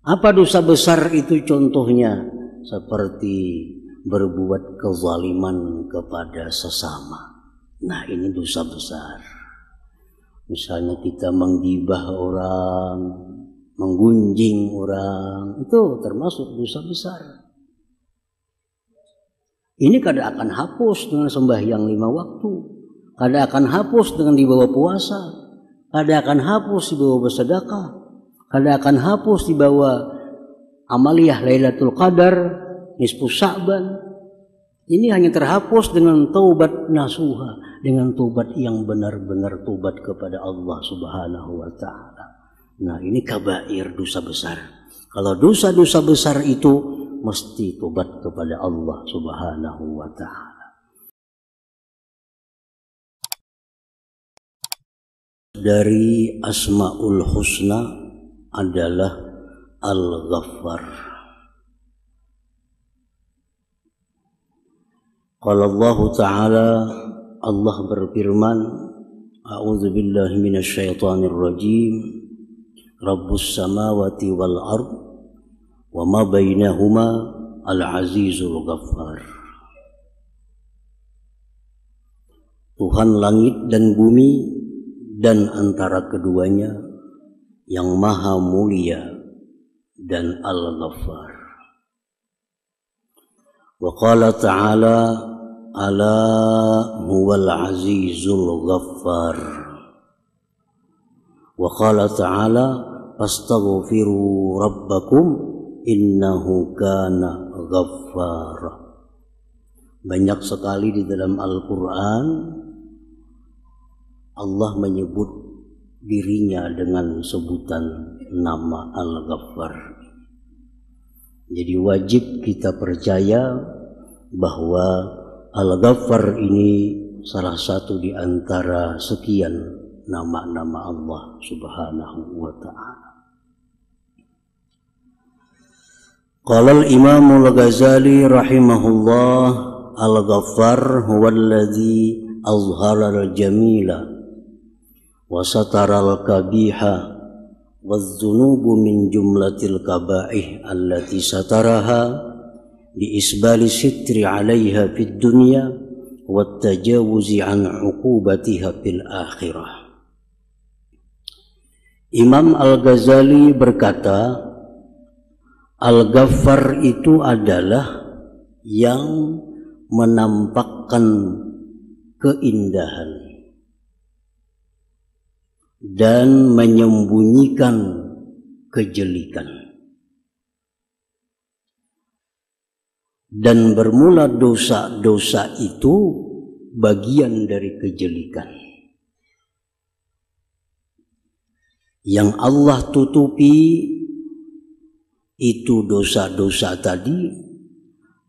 Apa dosa besar itu? Contohnya seperti berbuat kezaliman kepada sesama. Nah, ini dosa besar. Misalnya kita menggibah orang, menggunjing orang, itu termasuk dosa besar. Ini kadang akan hapus dengan sembahyang 5 waktu, kadang akan hapus dengan dibawa puasa, kadang akan hapus dibawa bersedekah, kadang akan hapus dibawa amaliyah Lailatul Qadar, nisfu Sya'ban. Ini hanya terhapus dengan taubat nasuha, dengan taubat yang benar-benar taubat kepada Allah Subhanahu wa taala. Nah, ini kabair, dosa besar. Kalau dosa-dosa besar itu mesti taubat kepada Allah Subhanahu wa taala. Dari Asmaul Husna adalah Al-Ghaffar. Qala Allah Ta'ala, Allah berfirman, A'udzu billahi minasy syaithanir rajim. Rabbus samawati wal ard wa ma bainahuma al-azizul ghaffar. Tuhan langit dan bumi dan antara keduanya yang maha mulia dan Al-Ghaffar. Wa qala ta'ala ala huwal azizul ghaffar. Wa qala ta'ala fastaghfiru rabbakum innahu kana ghaffara. Banyak sekali di dalam Al-Quran Allah menyebut dirinya dengan sebutan nama Al-Ghaffar. Jadi wajib kita percaya bahwa Al-Ghaffar ini salah satu di antara sekian nama-nama Allah Subhanahu wa ta'ala. Qala al-Imam al-Ghazali rahimahullah, Al-Ghaffar huwa alladhi azhara al-jamila wa satara al-kabiha wadh-dhunubu min jumlatil kaba'ih allati sataraha bi isbali sitri 'alaiha fid dunya wat tajawuzi an 'uqubatiha fil akhirah. Imam Al-Ghazali berkata, Al-Ghaffar itu adalah yang menampakkan keindahan dan menyembunyikan kejelikan. Dan bermula dosa-dosa itu bagian dari kejelikan. Yang Allah tutupi itu dosa-dosa tadi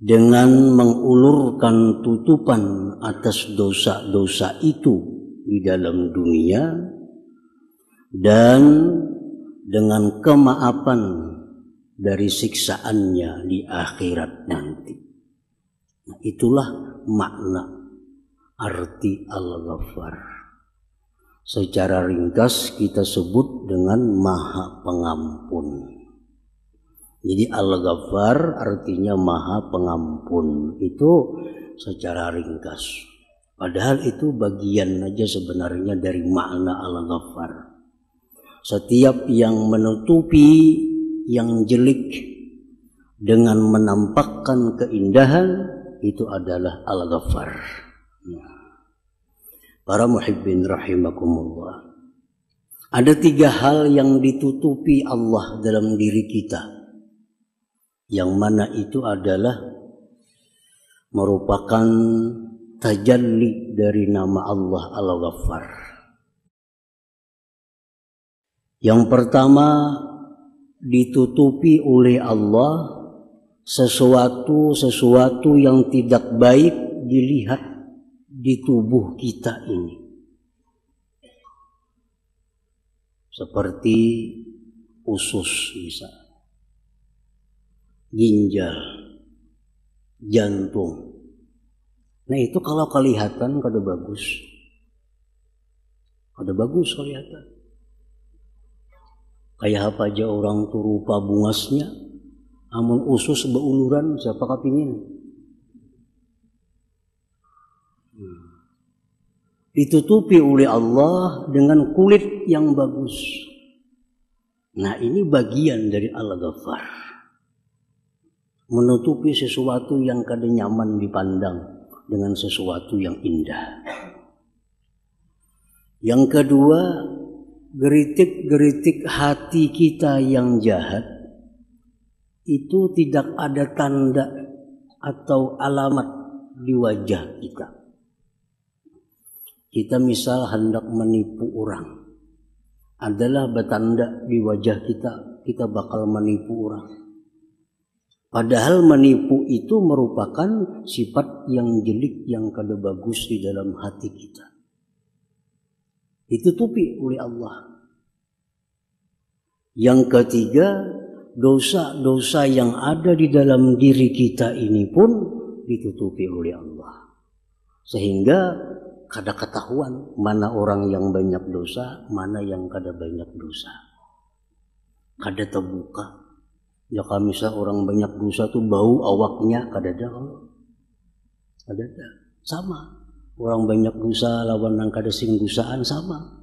dengan mengulurkan tutupan atas dosa-dosa itu di dalam dunia dan dengan kemaafan dari siksaannya di akhirat nanti. Nah, itulah makna arti Al-Ghaffar. Secara ringkas kita sebut dengan Maha Pengampun. Jadi Al-Ghaffar artinya Maha Pengampun. Itu secara ringkas. Padahal itu bagian aja sebenarnya dari makna Al-Ghaffar. Setiap yang menutupi yang jelek dengan menampakkan keindahan itu adalah Al-Ghaffar. Para muhibbin rahimakumullah. Ada 3 hal yang ditutupi Allah dalam diri kita, yang mana itu adalah merupakan tajalli dari nama Allah Al-Ghaffar. Yang pertama, ditutupi oleh Allah sesuatu yang tidak baik dilihat di tubuh kita ini. Seperti usus misalnya, ginjal, jantung. Nah itu kalau kelihatan kada bagus. Kada bagus kelihatan. Kayak apa aja orang tuh rupa bungasnya, amun usus beuluran siapa kapingin? Ditutupi oleh Allah dengan kulit yang bagus. Nah, ini bagian dari Al-Ghaffar. Menutupi sesuatu yang kada nyaman dipandang dengan sesuatu yang indah. Yang kedua, geritik-geritik hati kita yang jahat itu tidak ada tanda atau alamat di wajah kita. Kita misal hendak menipu orang, adalah bertanda di wajah kita bakal menipu orang. Padahal menipu itu merupakan sifat yang jelek yang kada bagus di dalam hati kita. Ditutupi oleh Allah. Yang ketiga, dosa-dosa yang ada di dalam diri kita ini pun ditutupi oleh Allah. Sehingga kada ketahuan mana orang yang banyak dosa, mana yang kada banyak dosa. Kada terbuka. Ya kalau misal orang banyak dosa tuh bau awaknya kada ada. Kada ada. Sama. Orang banyak dosa lawan nang kada sing dosaan sama.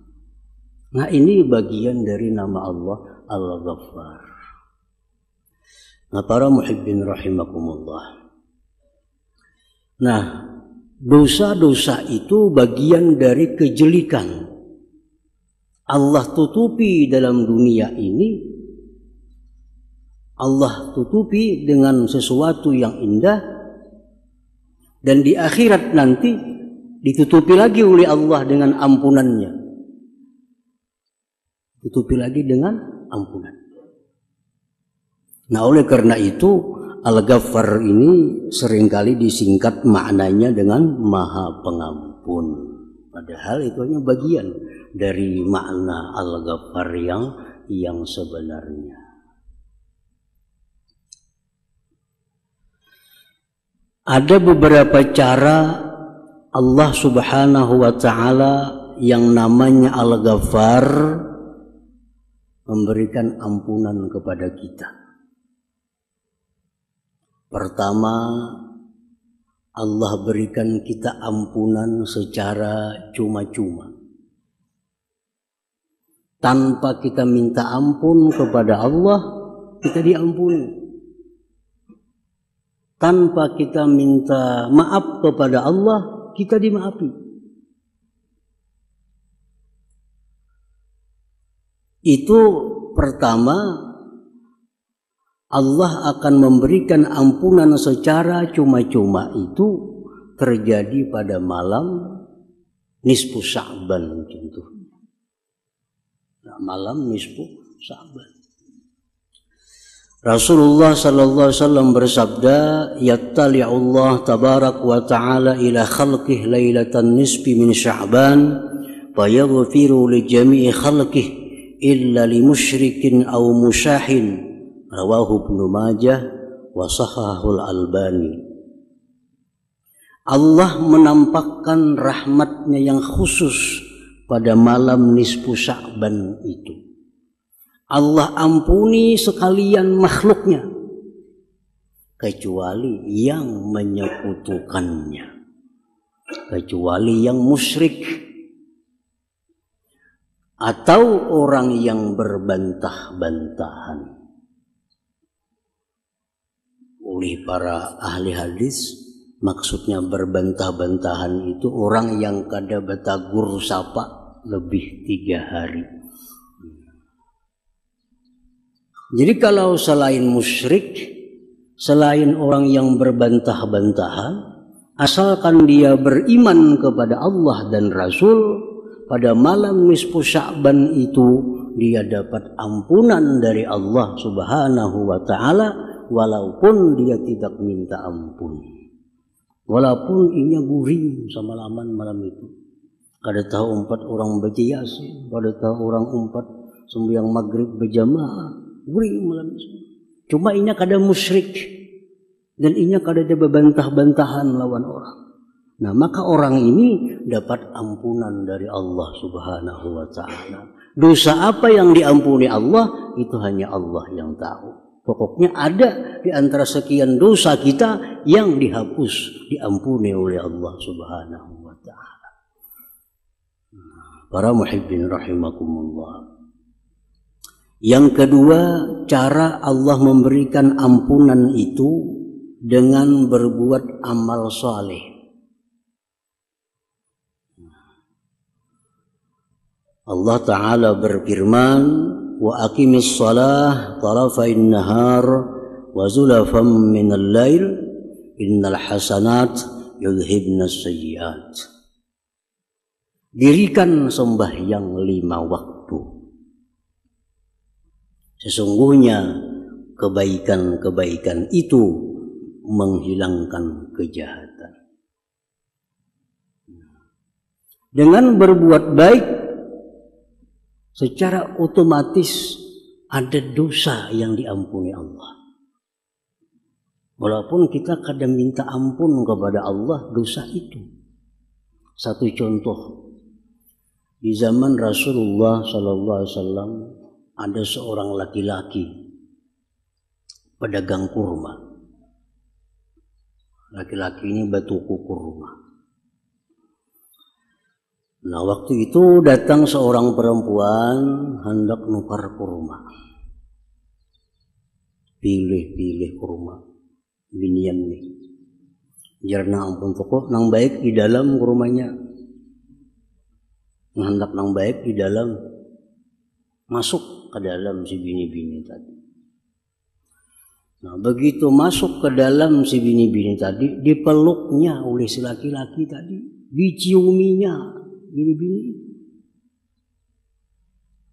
Nah, ini bagian dari nama Allah Al-Ghaffar. Nah, para muhibbin rahimakumullah. Nah, dosa-dosa itu bagian dari kejelikan. Allah tutupi dalam dunia ini. Allah tutupi dengan sesuatu yang indah. Dan di akhirat nanti ditutupi lagi oleh Allah dengan ampunannya. Tutupi lagi dengan ampunan. Nah, oleh karena itu Al-Ghaffar ini seringkali disingkat maknanya dengan Maha Pengampun. Padahal itu hanya bagian dari makna Al-Ghaffar yang sebenarnya. Ada beberapa cara Allah Subhanahu wa Ta'ala yang namanya Al-Ghaffar memberikan ampunan kepada kita. Pertama, Allah berikan kita ampunan secara cuma-cuma. Tanpa kita minta ampun kepada Allah, kita diampuni. Tanpa kita minta maaf kepada Allah, kita dimaafi. Itu pertama, Allah akan memberikan ampunan secara cuma-cuma itu terjadi pada malam nisfu Sya'ban contohnya. Nah, malam nisfu Sya'ban. Rasulullah sallallahu alaihi wasallam bersabda, "Yattali'ullah tabarak wa ta'ala ila khalqihi lailatan nisfi min Sya'ban, fa yaghfiru li jami'i khalqihi illa li musyrikin aw musyahin." Rawahu Ibnu Majah wa sahahul Albani. Allah menampakkan rahmatnya yang khusus pada malam nisfu Sya'ban itu. Allah ampuni sekalian makhluknya kecuali yang menyekutukannya, kecuali yang musyrik atau orang yang berbantah-bantahan. Oleh para ahli hadis, maksudnya berbantah-bantahan itu orang yang kada batagur sapa lebih 3 hari. Jadi kalau selain musyrik, selain orang yang berbantah-bantahan, asalkan dia beriman kepada Allah dan Rasul, pada malam nisfu Sya'ban itu dia dapat ampunan dari Allah Subhanahu wa Ta'ala, walaupun dia tidak minta ampun. Walaupun inya guring sama laman malam itu. Kada tahu 4 orang berjias, kada tahu orang 4 sembahyang maghrib berjamaah. Guring malam itu. Cuma inya kada musyrik dan inya kada ada bantah-bantahan lawan orang. Nah, maka orang ini dapat ampunan dari Allah Subhanahu wa taala. Dosa apa yang diampuni Allah itu hanya Allah yang tahu. Pokoknya ada di antara sekian dosa kita yang dihapus, diampuni oleh Allah Subhanahu wa taala. Para muhibbin rahimakumullah. Yang kedua, cara Allah memberikan ampunan itu dengan berbuat amal saleh. Allah Ta'ala berfirman, wa aqimis salah tarafain nahar wa zulafam minal lail innal hasanat yudhibnas sayyiat. Dirikan sembahyang 5 waktu. Sesungguhnya kebaikan-kebaikan itu menghilangkan kejahatan. Dengan berbuat baik, secara otomatis ada dosa yang diampuni Allah. Walaupun kita kadang minta ampun kepada Allah dosa itu. Satu contoh, di zaman Rasulullah SAW ada seorang laki-laki pedagang kurma. Laki-laki ini batuku kurma. Nah, waktu itu datang seorang perempuan hendak nukar kurma. Pilih kurma. Binian nih. Jarna ampun pokok nang baik di dalam kurmanya. Hendak nang baik di dalam. Masuk ke dalam si bini-bini tadi. Nah, begitu masuk ke dalam si bini-bini tadi, dipeluknya oleh si laki-laki tadi, diciuminya bini-bini.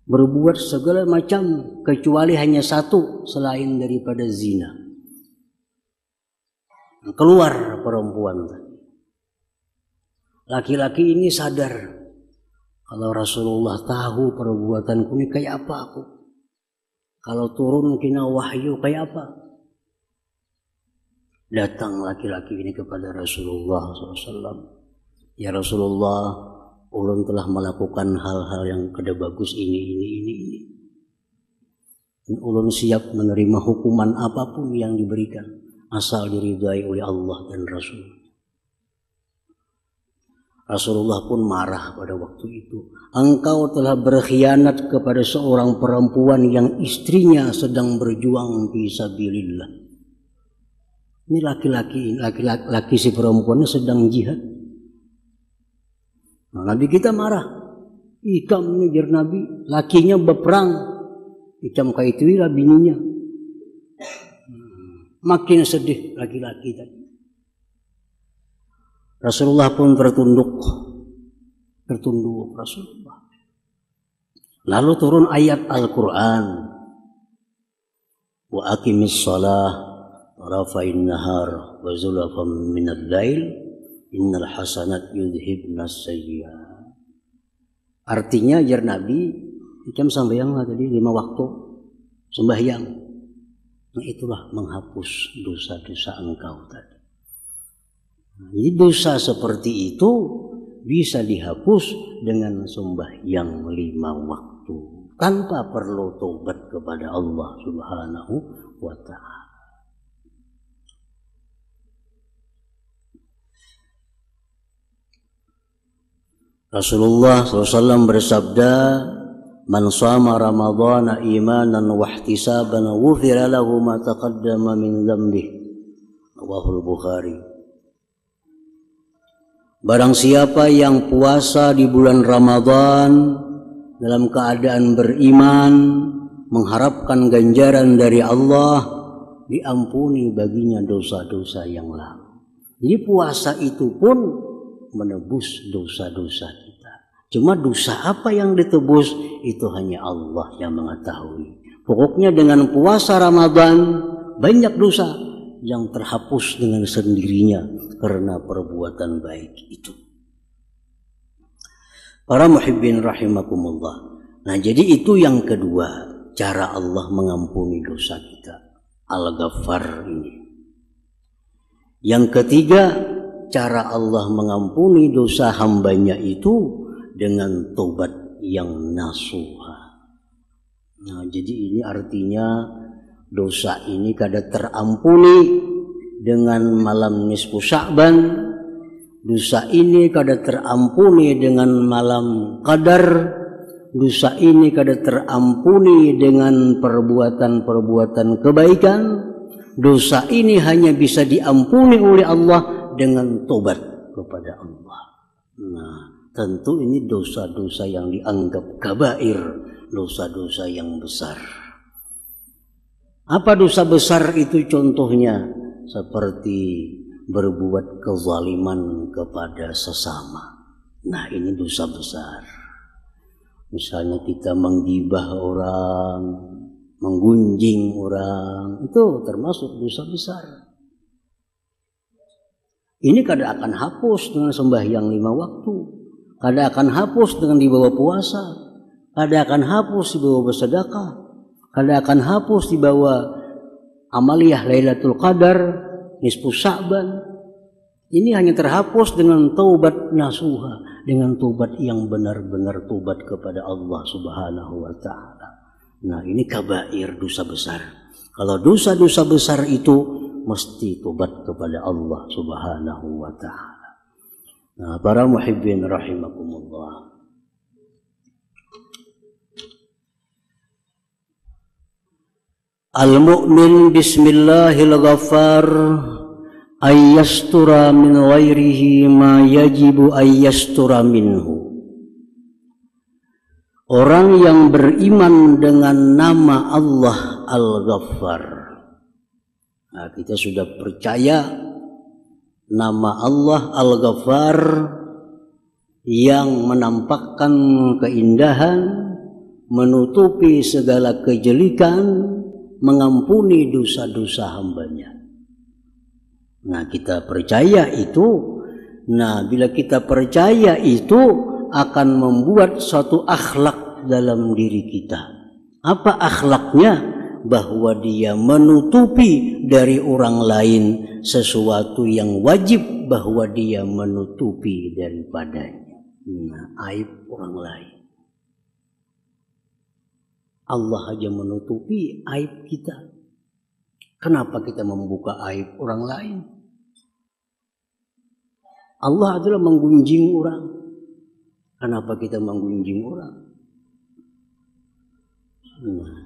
Berbuat segala macam kecuali hanya satu selain daripada zina. Nah, keluar perempuan tadi. Laki-laki ini sadar, kalau Rasulullah tahu perbuatanku ini kayak apa aku. Kalau turun kena wahyu kayak apa. Datang laki-laki ini kepada Rasulullah SAW. Ya Rasulullah, ulun telah melakukan hal-hal yang kada bagus ini. Dan ulun siap menerima hukuman apapun yang diberikan. Asal diridai oleh Allah dan Rasul. Rasulullah pun marah pada waktu itu. Engkau telah berkhianat kepada seorang perempuan yang istrinya sedang berjuang fisabilillah. Ini laki-laki si perempuannya sedang jihad. Nah, Nabi kita marah. Ikam ini jar Nabi, lakinya berperang. Ikam kaitulah bininya. Makin sedih laki-laki tadi. Rasulullah pun tertunduk Rasulullah. Lalu turun ayat Al-Quran. Wa aqimis salah tarafain nahar wa zulafam minal lail innal hasanat yudhibnas sayyiat. Artinya jar Nabi, ikam sembahyang tadi 5 waktu sembahyang. Nah, itulah menghapus dosa-dosa engkau tadi. Jadi dosa seperti itu bisa dihapus dengan sembahyang 5 waktu tanpa perlu tobat kepada Allah Subhanahu wa ta'ala. Rasulullah SAW bersabda, "Man shama Ramadhana imanan wa ihtisaban ghufira lahu ma taqaddama min dhanbihi." Rawahul Bukhari. Barang siapa yang puasa di bulan Ramadan dalam keadaan beriman, mengharapkan ganjaran dari Allah, diampuni baginya dosa-dosa yang lalu. Jadi puasa itu pun menebus dosa-dosa kita. Cuma dosa apa yang ditebus itu hanya Allah yang mengetahui. Pokoknya dengan puasa Ramadan banyak dosa yang terhapus dengan sendirinya karena perbuatan baik itu. Para muhibbin rahimakumullah. Nah, jadi itu yang kedua, cara Allah mengampuni dosa kita. Al-Ghaffar ini. Yang ketiga, cara Allah mengampuni dosa hambanya itu dengan tobat yang nasuha. Nah, jadi ini artinya dosa ini kada terampuni dengan malam nisfu Sya'ban. Dosa ini kada terampuni dengan malam Qadar. Dosa ini kada terampuni dengan perbuatan-perbuatan kebaikan. Dosa ini hanya bisa diampuni oleh Allah dengan tobat kepada Allah. Nah, tentu ini dosa-dosa yang dianggap kabair, dosa-dosa yang besar. Apa dosa besar itu contohnya? Seperti berbuat kezaliman kepada sesama. Nah, ini dosa besar. Misalnya kita menggibah orang, menggunjing orang, itu termasuk dosa besar. Ini kada akan hapus dengan sembahyang 5 waktu, kada akan hapus dengan dibawa puasa, kada akan hapus dibawa bersedekah, kada akan hapus dibawa amaliyah Lailatul Qadar, nisfu Sya'ban. Ini hanya terhapus dengan taubat nasuha, dengan taubat yang benar-benar taubat kepada Allah Subhanahu wa taala. Nah, ini kabair, dosa besar. Kalau dosa-dosa besar itu mesti taubat kepada Allah Subhanahu wa taala. Nah, para muhibbin rahimakumullah. Al-mu'min bismillahil ghaffar ayyastura min ghairihi ma yajibu ayyastura minhu. Orang yang beriman dengan nama Allah Al-Ghaffar. Nah, kita sudah percaya nama Allah Al-Ghaffar yang menampakkan keindahan, menutupi segala kejelekan, mengampuni dosa-dosa hambanya. Nah, kita percaya itu. Nah, bila kita percaya itu akan membuat suatu akhlak dalam diri kita. Apa akhlaknya? Bahwa dia menutupi dari orang lain sesuatu yang wajib bahwa dia menutupi daripadanya. Nah, aib orang lain. Allah aja menutupi aib kita. Kenapa kita membuka aib orang lain? Allah adalah menggunjing orang. Kenapa kita menggunjing orang? Nah,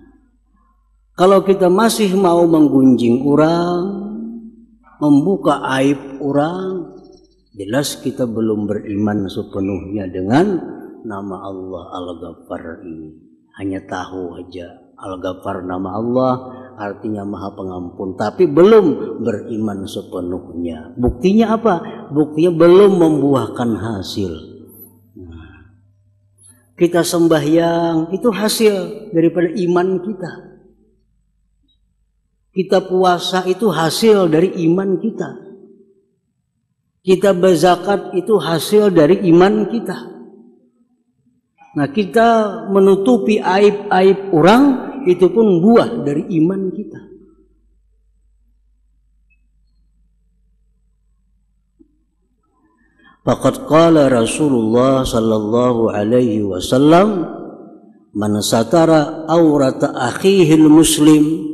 kalau kita masih mau menggunjing orang, membuka aib orang, jelas kita belum beriman sepenuhnya dengan nama Allah Al-Ghaffar ini. Hanya tahu aja Al-Ghaffar nama Allah artinya Maha Pengampun, tapi belum beriman sepenuhnya. Buktinya apa? Buktinya belum membuahkan hasil. Nah, kita sembahyang itu hasil daripada iman kita. Kita puasa itu hasil dari iman kita. Kita berzakat itu hasil dari iman kita. Nah, kita menutupi aib-aib orang itu pun buah dari iman kita. Faqad qala Rasulullah sallallahu alaihi wasallam, man satara aurata akhihil muslim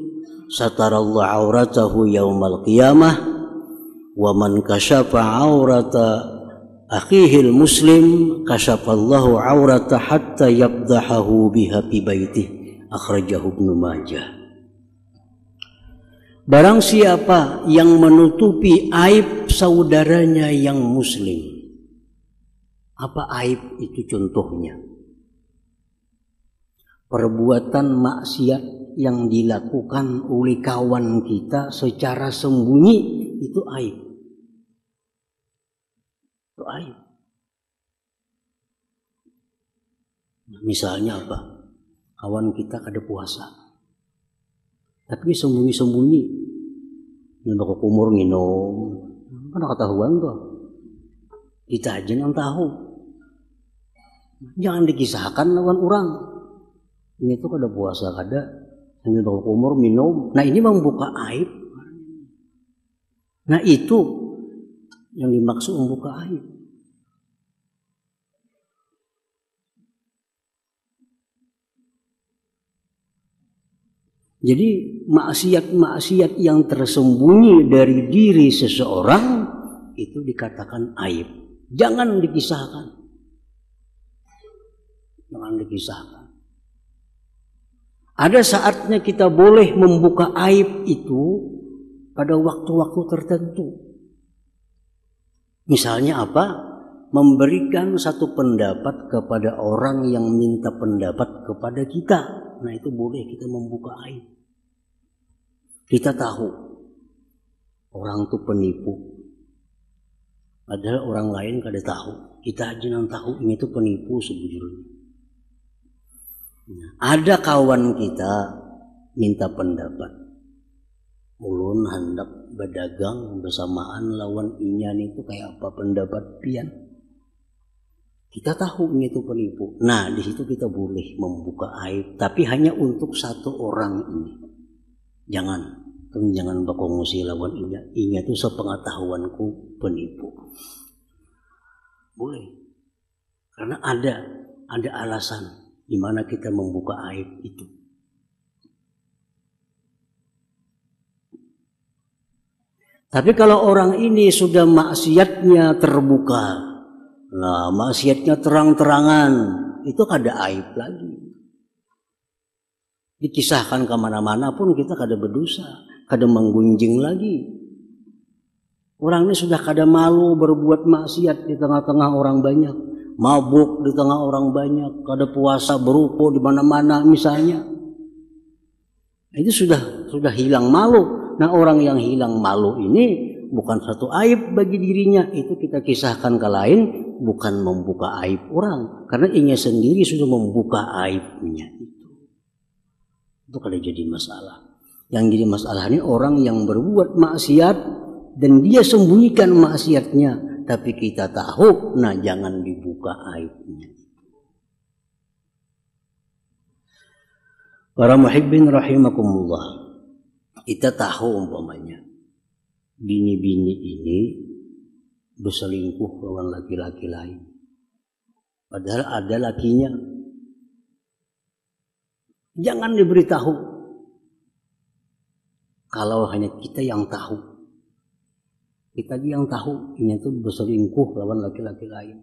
satarallahu auratahu yaumal qiyamah, wa man kasyafa aurata akhihil muslim kasyafallahu aurata hatta yabdahahu biha fi baitih, akhrajahu Ibnu Majah. Barang siapa yang menutupi aib saudaranya yang muslim. Apa aib itu contohnya? Perbuatan maksiat yang dilakukan oleh kawan kita secara sembunyi itu aib. Itu aib. Misalnya apa? Kawan kita kada puasa, tapi sembunyi-sembunyi nembak kumur minum, kan ketahuan tuh. Kita aja yang tahu. Jangan dikisahkan lawan orang. Ini tuh kada puasa, kada nembak kumur minum. Nah, ini membuka aib. Nah, itu yang dimaksud membuka aib. Jadi maksiat-maksiat yang tersembunyi dari diri seseorang itu dikatakan aib. Jangan dikisahkan. Jangan dikisahkan. Ada saatnya kita boleh membuka aib itu pada waktu-waktu tertentu. Misalnya apa? Memberikan satu pendapat kepada orang yang minta pendapat kepada kita. Nah itu boleh kita membuka aib. Kita tahu orang itu penipu. Padahal orang lain kada tahu. Kita aja yang tahu ini itu penipu sebujurnya. Nah, ada kawan kita minta pendapat. Ulun hendak berdagang bersamaan lawan inyan itu kayak apa pendapat pian. Kita tahu ini itu penipu. Nah, di situ kita boleh membuka aib, tapi hanya untuk satu orang ini. Jangan berkongsi lawan inya. Inya itu sepengetahuanku penipu. Boleh. Karena ada alasan di mana kita membuka aib itu. Tapi kalau orang ini sudah maksiatnya terbuka, nah, maksiatnya terang-terangan, itu kada aib lagi. Dikisahkan kemana-mana pun kita kada berdosa, kada menggunjing lagi. Orang ini sudah kada malu berbuat maksiat di tengah-tengah orang banyak, mabuk di tengah orang banyak, kada puasa berukuk di mana-mana misalnya. Itu sudah hilang malu. Nah, orang yang hilang malu ini bukan satu aib bagi dirinya, itu kita kisahkan ke lain, bukan membuka aib orang, karena inya sendiri sudah membuka aibnya itu kada jadi masalah. Yang jadi masalah ini orang yang berbuat maksiat dan dia sembunyikan maksiatnya, tapi kita tahu, nah jangan dibuka aibnya. Para muhibbin rahimakumullah, kita tahu umpamanya bini-bini ini berselingkuh dengan laki-laki lain. Padahal ada lakinya. Jangan diberitahu. Kalau hanya kita yang tahu. Kita yang tahu ini tuh berselingkuh lawan laki-laki lain.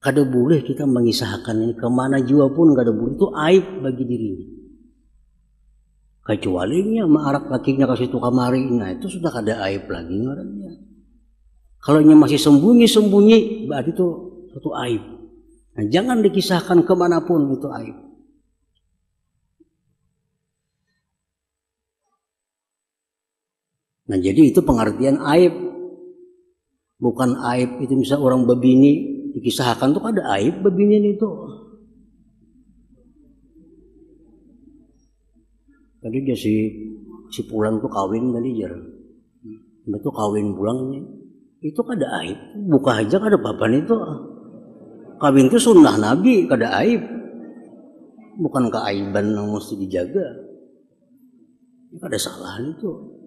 Kada boleh kita mengisahkan ini kemana jua pun kada boleh. Itu aib bagi dirinya. Kecuali nya maarak lakinya kasih tu kamari, nah itu sudah kada aib lagi ngarannya. Kalau nya masih sembunyi, berarti itu satu aib. Nah, jangan dikisahkan kemanapun, itu aib. Nah jadi itu pengertian aib. Bukan aib itu misal orang bebini dikisahkan tuh kada aib bebini itu. Tadi dia si pulang tuh kawin tadi jar. Itu kawin pulangnya. Itu kada aib. Buka aja kada apa-apa itu. Kawin itu sunnah Nabi, kada aib. Bukan keaiban yang mesti dijaga. Kada salah itu.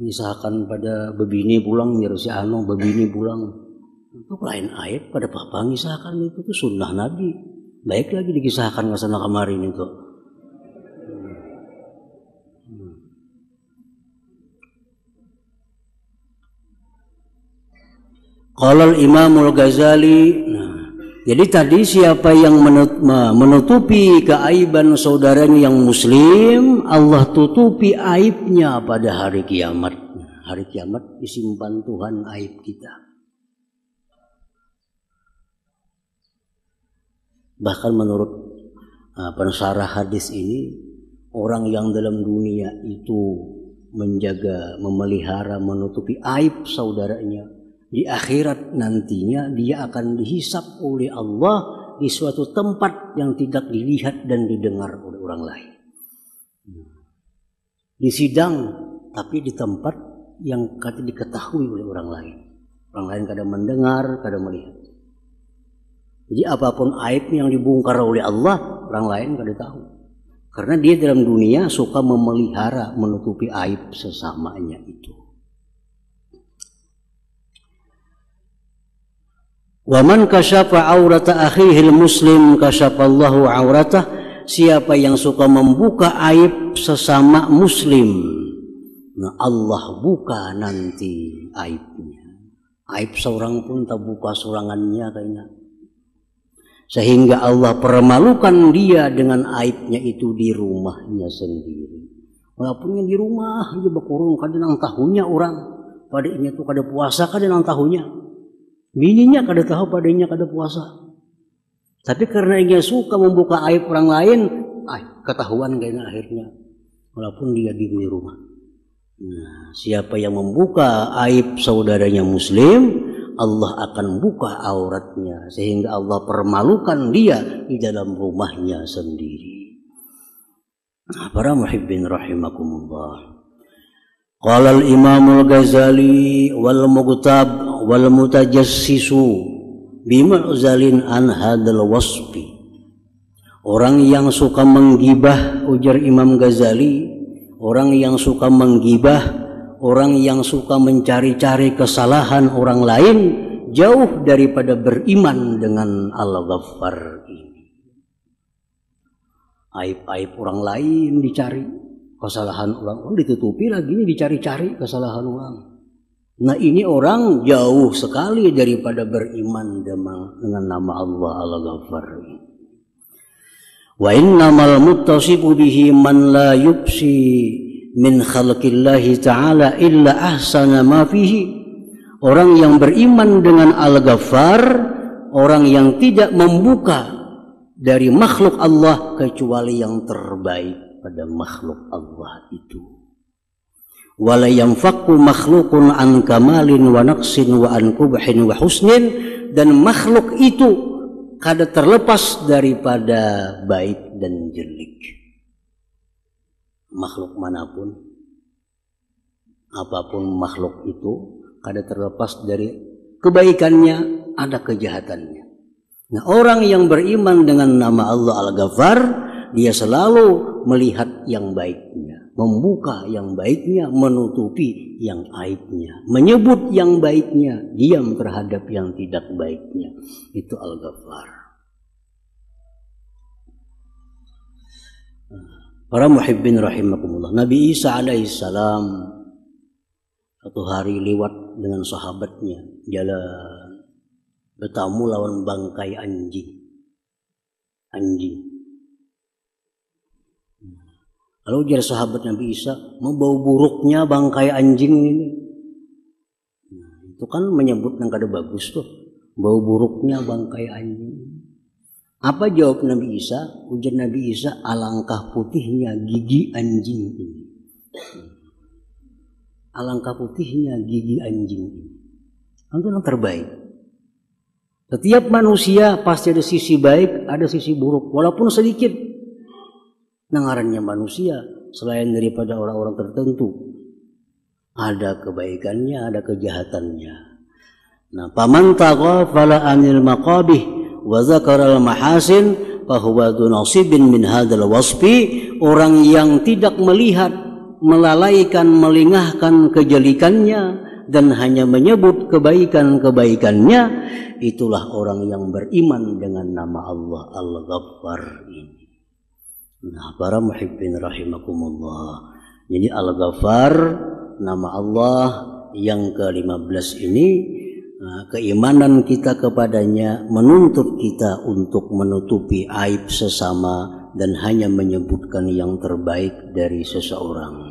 Misalkan pada bebini pulang jar si anu bebini pulang. Itu lain aib, kada apa-apa ngisahkan itu tuh sunnah Nabi. Baik lagi dikisahkan ke sana kemarin itu. Qala Imamul Ghazali, nah, jadi tadi siapa yang menutupi keaiban saudaranya yang muslim, Allah tutupi aibnya pada hari kiamat. Hari kiamat disimpan Tuhan aib kita. Bahkan menurut pensarah hadis ini, orang yang dalam dunia itu menjaga, memelihara, menutupi aib saudaranya, di akhirat nantinya dia akan dihisap oleh Allah di suatu tempat yang tidak dilihat dan didengar oleh orang lain. Di sidang, tapi di tempat yang kada diketahui oleh orang lain. Orang lain kada mendengar, kada melihat. Jadi apapun aib yang dibongkar oleh Allah, orang lain kada tahu. Karena dia dalam dunia suka memelihara, menutupi aib sesamanya itu. Wa man kasyafa aurata akhihil muslim kasyafallahu auratah. Siapa yang suka membuka aib sesama muslim, nah Allah buka nanti aibnya. Aib seorang pun tak buka surangannya kayaknya. Sehingga Allah permalukan dia dengan aibnya itu di rumahnya sendiri. Walaupun di rumah dia berkurung kadang tahunya orang. Padanya tuh kada puasa kadang tahunya. Bininya kada tahu padanya kada puasa. Tapi karena dia suka membuka aib orang lain, ketahuan kayaknya akhirnya. Walaupun dia di rumah. Nah, siapa yang membuka aib saudaranya muslim, Allah akan buka auratnya sehingga Allah permalukan dia di dalam rumahnya sendiri. Nah, para muhibbin rahimakumullah. Qala al-Imam al-Ghazali wal mughtab wal mutajassisu bimu'zalin an hadzal wasfi. Orang yang suka menggibah, ujar Imam Ghazali, orang yang suka menggibah, orang yang suka mencari-cari kesalahan orang lain jauh daripada beriman dengan Al-Ghaffar ini. Aib-aib orang lain dicari, kesalahan orang ditutupi lagi, ini dicari-cari kesalahan orang. Nah ini orang jauh sekali daripada beriman dengan nama Allah Al-Ghaffar ini. Wa innamal muttasifu bihi man la yubsi min khalqillahi ta'ala illa ahsana ma fihi. Orang yang beriman dengan Al-Ghaffar, orang yang tidak membuka dari makhluk Allah kecuali yang terbaik pada makhluk Allah itu. Wala yanfaqu makhluqun an kamalin wa naqsin wa an qubhin wa husnin. Dan makhluk itu kada terlepas daripada baik dan jelek. Makhluk manapun, apapun makhluk itu, kada terlepas dari kebaikannya, ada kejahatannya. Nah, orang yang beriman dengan nama Allah Al-Ghaffar, dia selalu melihat yang baiknya, membuka yang baiknya, menutupi yang aibnya, menyebut yang baiknya, diam terhadap yang tidak baiknya. Itu Al-Ghaffar. Para muhibbin rahimakumullah. Nabi Isa alaihissalam satu hari lewat dengan sahabatnya jalan, bertamu lawan bangkai anjing. Lalu jadi sahabat Nabi Isa, mau bau buruknya bangkai anjing ini. Nah, itu kan menyebut yang kada bagus tuh, bau buruknya bangkai anjing. Apa jawab Nabi Isa? Ujar Nabi Isa, alangkah putihnya gigi anjing ini. Alangkah putihnya gigi anjing ini. Itu yang terbaik. Setiap manusia pasti ada sisi baik, ada sisi buruk, walaupun sedikit. Ngarannya manusia selain daripada orang-orang tertentu, ada kebaikannya, ada kejahatannya. Nah, paman taghafala anil maqabih wa zakaral mahasin fahuwa dzu nasibin min hadzal wasfi. Orang yang tidak melihat, melalaikan, melingahkan kejelikannya dan hanya menyebut kebaikan-kebaikannya, itulah orang yang beriman dengan nama Allah Al-Ghaffar ini. Nah, para muhibbin rahimakumullah. Jadi Al-Ghaffar, nama Allah yang ke-15 ini, keimanan kita kepadanya menuntut kita untuk menutupi aib sesama dan hanya menyebutkan yang terbaik dari seseorang.